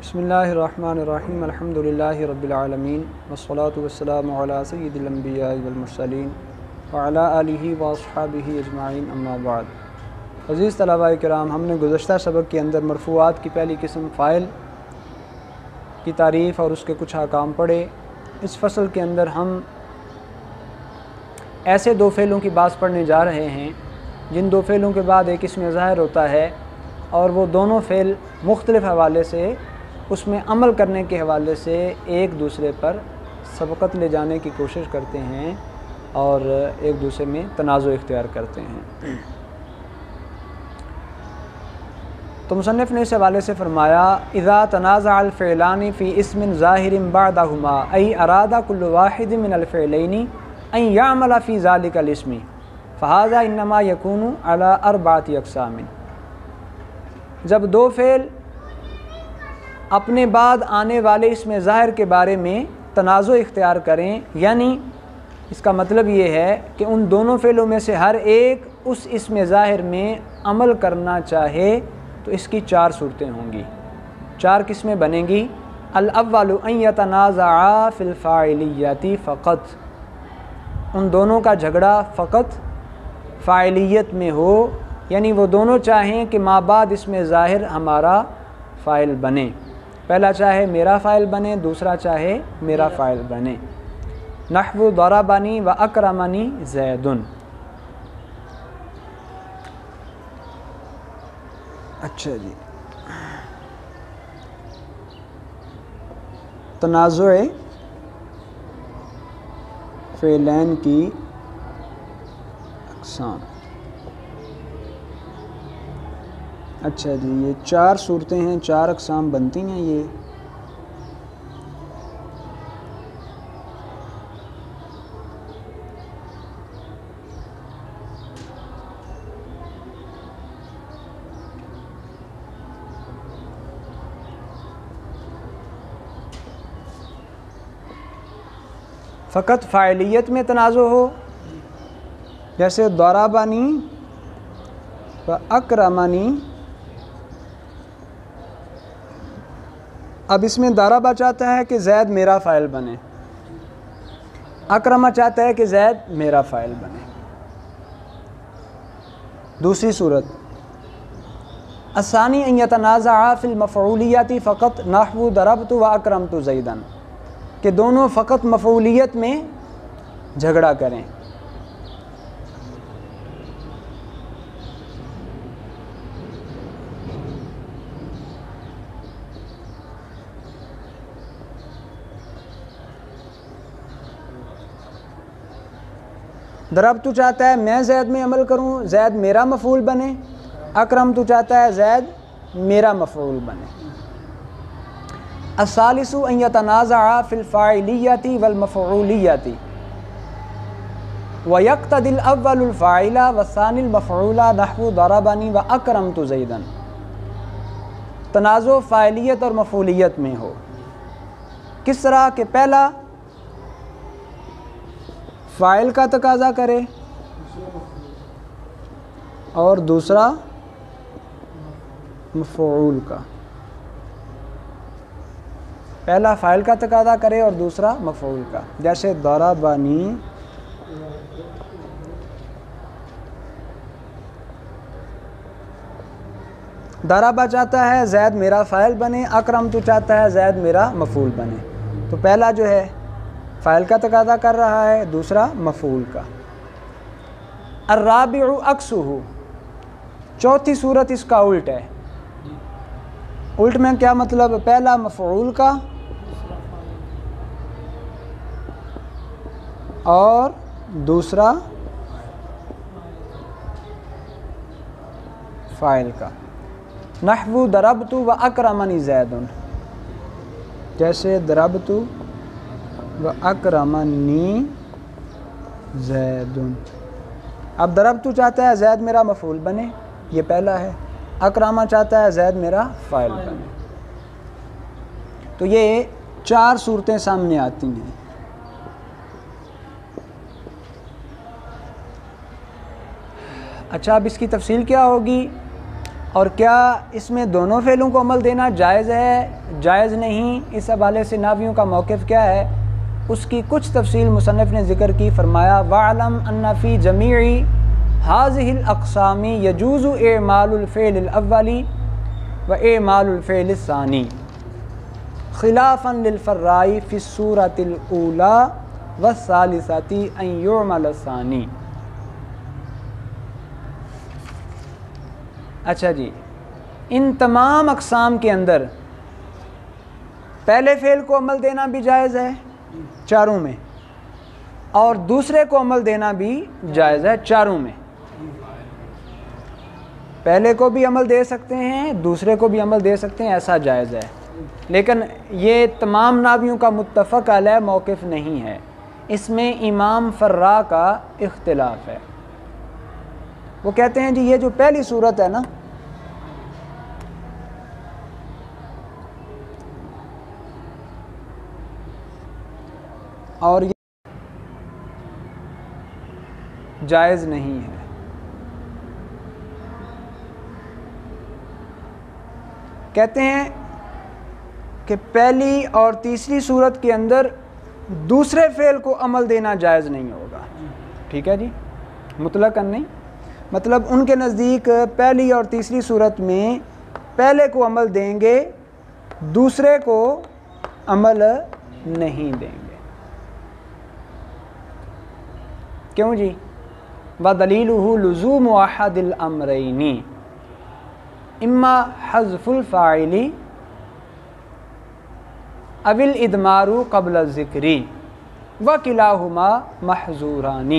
بسم اللہ الرحمن الرحیم الحمدللہ رب العالمین والصلاة والسلام علی سید الانبیاء والمرسلین وعلی آلہ واصحابہ اجمعین اما بعد۔ عزیز طلباء کرام، ہم نے گزشتہ سبق کے اندر مرفوعات کی پہلی قسم فاعل کی تعریف اور اس کے کچھ احکام پڑھے۔ اس فصل کے اندر ہم ایسے دو فعلوں کی بات پڑھنے جا رہے ہیں جن دو فعلوں کے بعد ایک اسم ظاہر ہوتا ہے اور وہ دونوں فعل مختلف حوالے سے اس میں عمل کرنے کے حوالے سے ایک دوسرے پر سبقت لے جانے کی کوشش کرتے ہیں اور ایک دوسرے میں تنازع اختیار کرتے ہیں۔ تو مصنف نے اس حوالے سے فرمایا اذا تنازع الفعلان فی اسم ظاہر بعدہما ای اراد کل واحد من الفعلین ان یعمل فی ذلک الاسم فہذا انما یکون علی اربعۃ اقسام۔ جب دو فعل اپنے بعد آنے والے اسم ظاہر کے بارے میں تنازع اختیار کریں، یعنی اس کا مطلب یہ ہے کہ ان دونوں فعلوں میں سے ہر ایک اس اسم ظاہر میں عمل کرنا چاہے تو اس کی چار صورتیں ہوں گی، چار قسمیں بنیں گی۔ الاول ان یتنازعا فی الفاعلیت فقط، ان دونوں کا جھگڑا فقط فاعلیت میں ہو، یعنی وہ دونوں چاہیں کہ ما بعد اسم ظاہر ہمارا فاعل بنے، پہلا چاہے میرا فاعل بنے، دوسرا چاہے میرا فاعل بنے۔ نحو ضربنی و اکرمنی زید۔ اچھا جی، تنازع فعلین کی اقسام۔ اچھا جی، یہ چار صورتیں ہیں، چار اقسام بنتی ہیں یہ۔ فقط فاعلیت میں تنازع ہو، جیسے ضربنی و اکرمنی۔ اب اس میں ضربہ چاہتا ہے کہ زید میرا فاعل بنے، اکرمہ چاہتا ہے کہ زید میرا فاعل بنے۔ دوسری صورت الثانی ان یتنازعا فی المفعولیت فقط نحو ضربت و اکرمت زیدا، کہ دونوں فقط مفعولیت میں جھگڑا کریں۔ ضربت چاہتا ہے میں زید میں عمل کروں، زید میرا مفعول بنے۔ اکرمت چاہتا ہے زید میرا مفعول بنے۔ الثالث ان یتنازعا فی الفاعلیت والمفعولیت ویقتضی الاول الفاعل والثانی المفعول نحو ضربنی و اکرمت زیدا۔ تنازع فاعلیت اور مفعولیت میں ہو، کس طرح کہ پہلا فاعل کا تقاضا کرے اور دوسرا مفعول کا، پہلا فاعل کا تقاضا کرے اور دوسرا مفعول کا، جیسے ضربنی ضربہ چاہتا ہے زید میرا فاعل بنے، اکرمت چاہتا ہے زید میرا مفعول بنے، تو پہلا جو ہے فاعل کا تقاضا کر رہا ہے، دوسرا مفعول کا۔ الرابع عکسہ، چوتھی صورت اس کا الٹ ہے۔ الٹ میں کیا مطلب؟ پہلا مفعول کا اور دوسرا فاعل کا۔ نحو ضربت و اکرمنی زید، جیسے ضربت و اکرمنی زید۔ اب ضربت چاہتا ہے زید میرا مفعول بنے، یہ پہلا ہے۔ اکرمہ چاہتا ہے زید میرا فاعل بنے۔ تو یہ چار صورتیں سامنے آتی ہیں۔ اچھا، اب اس کی تفصیل کیا ہوگی؟ اور کیا اس میں دونوں فعلوں کو عمل دینا جائز ہے جائز نہیں؟ اس حوالے سے نحویوں کا موقف کیا ہے؟ اس کی کچھ تفصیل مصنف نے ذکر کی، فرمایا وَاعْلَمْ أَنَّ فِي جَمِيعِ هَذِهِ الْأَقْسَامِ يَجُوزُ إِعْمَالُ الْفِعْلِ الْأَوَّلِ وَإِعْمَالُ الْفِعْلِ الثَّانِي خِلَافًا لِلْفَرَّاءِ فِي السُّورَةِ الْأُولَى وَالثَّالِثَةِ أَنْ يُعْمَلَ الثَّانِي۔ اچھا جی، ان تمام اقسام کے اندر پہلے فعل کو عمل دینا بھی جائز ہے چاروں میں، اور دوسرے کو عمل دینا بھی جائز ہے چاروں میں۔ پہلے کو بھی عمل دے سکتے ہیں، دوسرے کو بھی عمل دے سکتے ہیں، ایسا جائز ہے۔ لیکن یہ تمام نحویوں کا متفق علیہ موقف نہیں ہے، اس میں امام فرا کا اختلاف ہے۔ وہ کہتے ہیں جی یہ جو پہلی صورت ہے نا، اور یہ جائز نہیں ہے۔ کہتے ہیں کہ پہلی اور تیسری صورت کے اندر دوسرے فعل کو عمل دینا جائز نہیں ہوگا، ٹھیک ہے جی، مطلقاً نہیں، مطلب ان کے نزدیک پہلی اور تیسری صورت میں پہلے کو عمل دیں گے، دوسرے کو عمل نہیں دیں گے۔ کیوں جی؟ وَدَلِيلُهُ لُزُومُ أَحَدِ الْأَمْرَيْنِ اما حذف الفاعل او الادمار قبل الذکر وکلاہما محظوران۔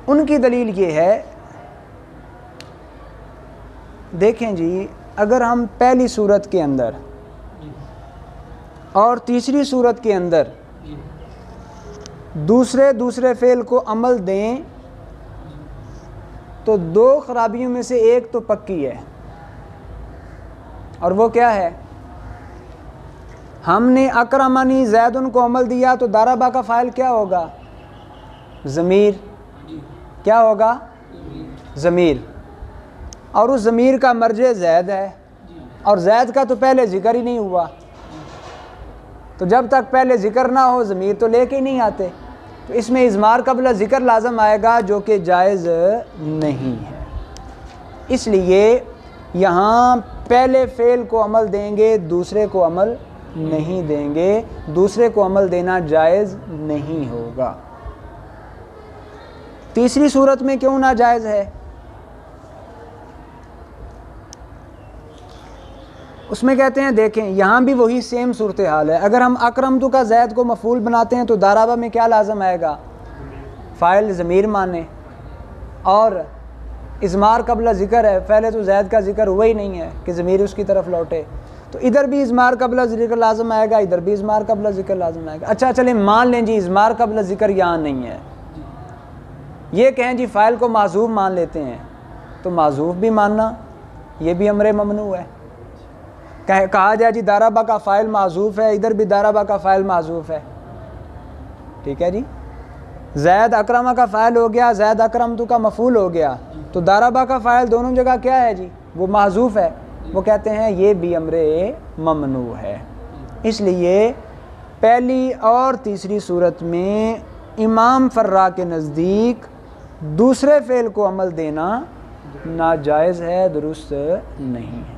ان کی دلیل یہ ہے، دیکھیں جی، اگر ہم پہلی صورت کے اندر اور تیسری صورت کے اندر دوسرے فعل کو عمل دیں تو دو خرابیوں میں سے ایک تو پکی ہے، اور وہ کیا ہے؟ ہم نے اکرمنی زیدن کو عمل دیا تو ضربہ کا فاعل کیا ہوگا؟ ضمیر۔ کیا ہوگا؟ ضمیر، اور اس ضمیر کا مرجع زید ہے، اور زید کا تو پہلے ذکر ہی نہیں ہوا، تو جب تک پہلے ذکر نہ ہو ضمیر تو لے کے ہی نہیں آتے، تو اس میں اضمار قبل ذکر لازم آئے گا، جو کہ جائز نہیں ہے۔ اس لیے یہاں پہلے فعل کو عمل دیں گے، دوسرے کو عمل نہیں دیں گے، دوسرے کو عمل دینا جائز نہیں ہوگا۔ تیسری صورت میں کیوں ناجائز ہے؟ اس میں کہتے ہیں دیکھیں یہاں بھی وہی سیم صورتحال ہے۔ اگر ہم اکرمتو کا زید کو مفعول بناتے ہیں تو ضربہ میں کیا لازم آئے گا؟ فاعل ضمیر مانے، اور اضمار قبل ذکر ہے، پہلے تو زید کا ذکر ہوا ہی نہیں ہے کہ ضمیر اس کی طرف لوٹے، تو ادھر بھی اضمار قبل ذکر لازم آئے گا، ادھر بھی اضمار قبل ذکر لازم آئے گا۔ اچھا چلیں مان لیں جی اضمار قبل ذکر یہاں نہیں ہے، یہ کہیں جی فاعل کو معذوف مان لیتے ہیں، تو معذوف بھی ماننا یہ بھی امر ممنوع ہے۔ کہا جائے جی ضربہ کا فاعل معذوف ہے، ادھر بھی ضربہ کا فاعل معذوف ہے، ٹھیک ہے جی، زید اکرمہ کا فاعل ہو گیا، زید اکرمتو کا مفعول ہو گیا، تو ضربہ کا فاعل دونوں جگہ کیا ہے جی؟ وہ معذوف ہے۔ وہ کہتے ہیں یہ بھی امر ممنوع ہے۔ اس لیے پہلی اور تیسری صورت میں امام فرا کے نزدیک دوسرے فعل کو عمل دینا ناجائز ہے، درست نہیں ہے۔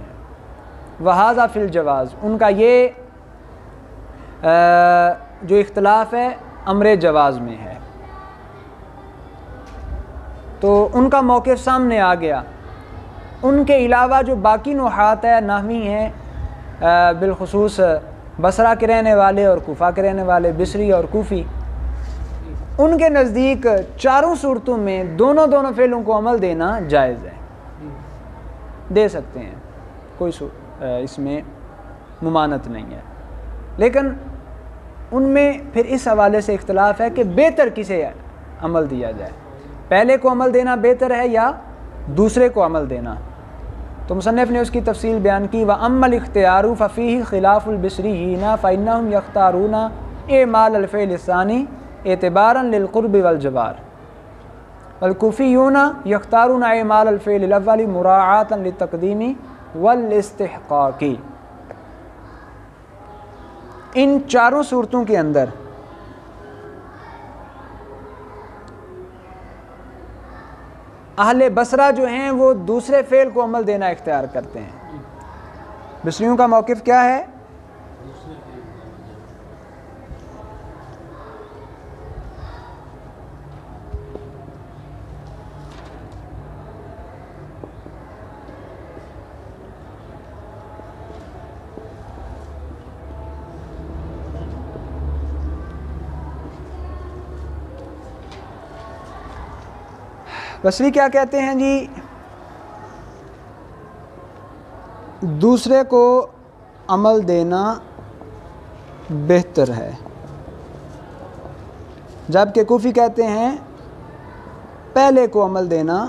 وہذا فی الجواز، ان کا یہ جو اختلاف ہے امر جواز میں ہے، تو ان کا موقف سامنے آ گیا۔ ان کے علاوہ جو باقی نحات ہے، نحوی ہیں، بالخصوص بصرہ کے رہنے والے اور کوفہ کے رہنے والے، بصری اور کوفی، ان کے نزدیک چاروں صورتوں میں دونوں فعلوں کو عمل دینا جائز ہے، دے سکتے ہیں، کوئی اس میں ممانعت نہیں ہے۔ لیکن ان میں پھر اس حوالے سے اختلاف ہے کہ بہتر کسے عمل دیا جائے، پہلے کو عمل دینا بہتر ہے یا دوسرے کو عمل دینا؟ تو مصنف نے اس کی تفصیل بیان کی، وَأَمَّا الْاخْتِيَارُ فَفِيهِ خِلَافُ الْبِصْرِيِّينَ فَإِنَّهُمْ يَخْتَارُونَ إِعْمَالَ الْفِعْلِ الثَّانِي اعتباراً للقرب والجوار۔ والکوفیون یختارون اعمال الفعل الاول مراعاتا للتقدیم والاستحقاق۔ ان چاروں صورتوں کے اندر اہل بصرہ جو ہیں وہ دوسرے فعل کو عمل دینا اختیار کرتے ہیں۔ بصریوں کا موقف کیا ہے؟ بصری کیا کہتے ہیں جی؟ دوسرے کو عمل دینا بہتر ہے، جبکہ کوفی کہتے ہیں پہلے کو عمل دینا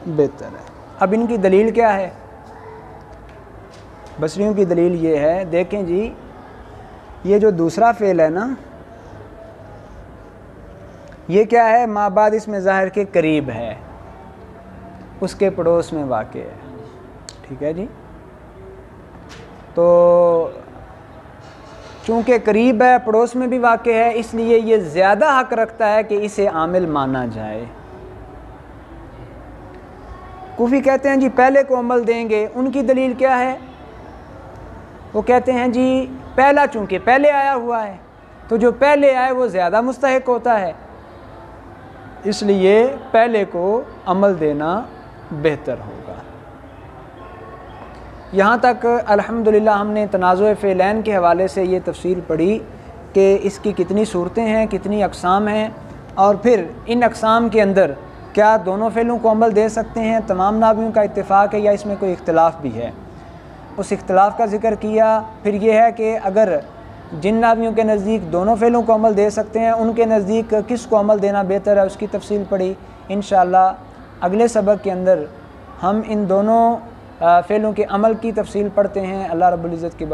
بہتر ہے۔ اب ان کی دلیل کیا ہے؟ بصریوں کی دلیل یہ ہے، دیکھیں جی یہ جو دوسرا فعل ہے نا، یہ کیا ہے؟ ما بعد اس میں ظاہر کے قریب ہے، اس کے پڑوس میں واقع ہے، ٹھیک ہے جی؟ تو چونکہ قریب ہے، پڑوس میں بھی واقع ہے، اس لیے یہ زیادہ حق رکھتا ہے کہ اسے عامل مانا جائے۔ کوفی کہتے ہیں جی پہلے کو عمل دیں گے۔ ان کی دلیل کیا ہے؟ وہ کہتے ہیں جی پہلا چونکہ پہلے آیا ہوا ہے، تو جو پہلے آئے وہ زیادہ مستحق ہوتا ہے، اس لیے پہلے کو عمل دینا بہتر ہوگا۔ یہاں تک الحمدللہ ہم نے تنازع فعلین کے حوالے سے یہ تفصیل پڑھی کہ اس کی کتنی صورتیں ہیں، کتنی اقسام ہیں، اور پھر ان اقسام کے اندر کیا دونوں فعلوں کو عمل دے سکتے ہیں، تمام ناویوں کا اتفاق ہے یا اس میں کوئی اختلاف بھی ہے، اس اختلاف کا ذکر کیا۔ پھر یہ ہے کہ اگر جن ناویوں کے نزدیک دونوں فعلوں کو عمل دے سکتے ہیں، ان کے نزدیک کس کو عمل دینا بہتر ہے، اس کی تفصیل پڑھی۔ انشاءاللہ اگلے سبق کے اندر ہم ان دونوں فعلوں کے عمل کی تفصیل پڑھتے ہیں۔ اللہ رب العزت کی